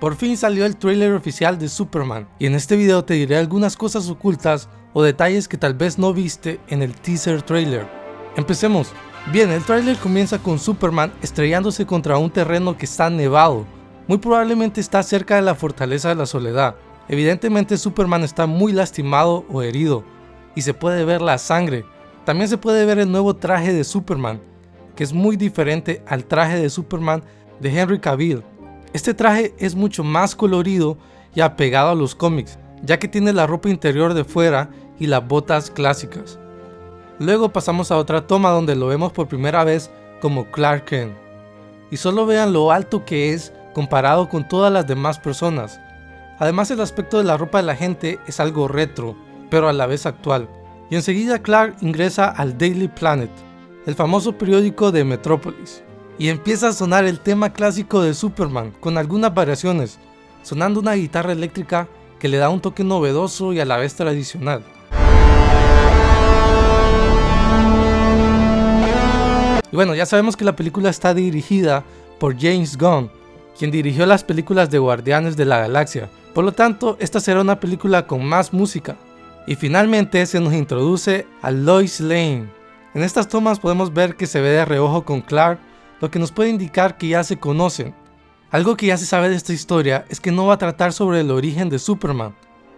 Por fin salió el tráiler oficial de Superman y en este video te diré algunas cosas ocultas o detalles que tal vez no viste en el teaser trailer. Empecemos. Bien, el tráiler comienza con Superman estrellándose contra un terreno que está nevado. Muy probablemente está cerca de la Fortaleza de la Soledad. Evidentemente Superman está muy lastimado o herido y se puede ver la sangre. También se puede ver el nuevo traje de Superman, que es muy diferente al traje de Superman de Henry Cavill. Este traje es mucho más colorido y apegado a los cómics, ya que tiene la ropa interior de fuera y las botas clásicas. Luego pasamos a otra toma donde lo vemos por primera vez como Clark Kent. Y solo vean lo alto que es comparado con todas las demás personas. Además, el aspecto de la ropa de la gente es algo retro, pero a la vez actual. Y enseguida Clark ingresa al Daily Planet, el famoso periódico de Metrópolis. Y empieza a sonar el tema clásico de Superman, con algunas variaciones, sonando una guitarra eléctrica que le da un toque novedoso y a la vez tradicional. Y bueno, ya sabemos que la película está dirigida por James Gunn, quien dirigió las películas de Guardianes de la Galaxia. Por lo tanto, esta será una película con más música. Y finalmente se nos introduce a Lois Lane. En estas tomas podemos ver que se ve de reojo con Clark, lo que nos puede indicar que ya se conocen. Algo que ya se sabe de esta historia es que no va a tratar sobre el origen de Superman,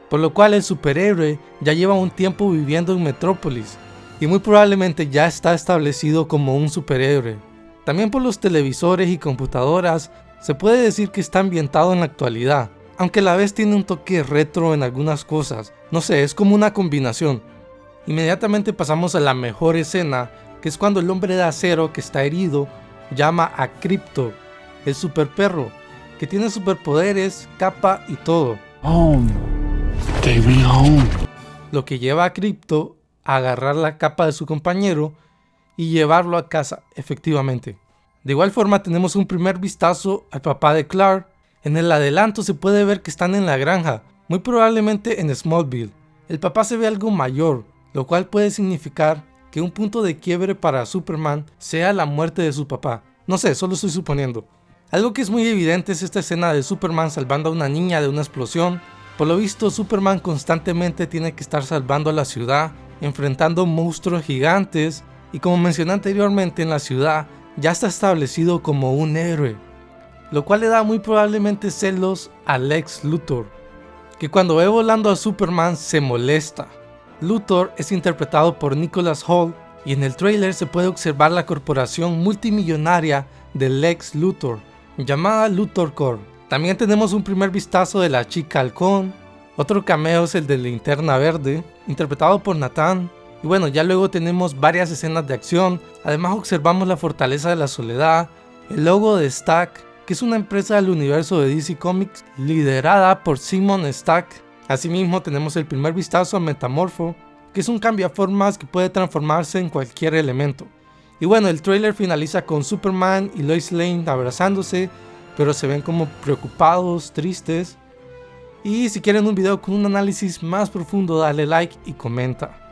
por lo cual el superhéroe ya lleva un tiempo viviendo en Metrópolis y muy probablemente ya está establecido como un superhéroe. También por los televisores y computadoras se puede decir que está ambientado en la actualidad, aunque a la vez tiene un toque retro en algunas cosas. No sé, es como una combinación. Inmediatamente pasamos a la mejor escena, que es cuando el hombre de acero que está herido llama a Krypto, el super perro, que tiene superpoderes, capa y todo. Home. Take me home. Lo que lleva a Krypto a agarrar la capa de su compañero y llevarlo a casa, efectivamente. De igual forma tenemos un primer vistazo al papá de Clark. En el adelanto se puede ver que están en la granja, muy probablemente en Smallville. El papá se ve algo mayor, lo cual puede significar que un punto de quiebre para Superman sea la muerte de su papá. No sé, solo estoy suponiendo. Algo que es muy evidente es esta escena de Superman salvando a una niña de una explosión. Por lo visto, Superman constantemente tiene que estar salvando a la ciudad, enfrentando monstruos gigantes, y como mencioné anteriormente, en la ciudad ya está establecido como un héroe, lo cual le da muy probablemente celos a Lex Luthor, que cuando ve volando a Superman se molesta. Luthor es interpretado por Nicholas Hoult y en el trailer se puede observar la corporación multimillonaria de Lex Luthor, llamada Luthor Corp. También tenemos un primer vistazo de la chica halcón. Otro cameo es el de Linterna Verde, interpretado por Nathan. Y bueno, ya luego tenemos varias escenas de acción. Además observamos la Fortaleza de la Soledad, el logo de Stack, que es una empresa del universo de DC Comics liderada por Simon Stack. Asimismo tenemos el primer vistazo a Metamorfo, que es un cambiaformas que puede transformarse en cualquier elemento. Y bueno, el trailer finaliza con Superman y Lois Lane abrazándose, pero se ven como preocupados, tristes. Y si quieren un video con un análisis más profundo, dale like y comenta.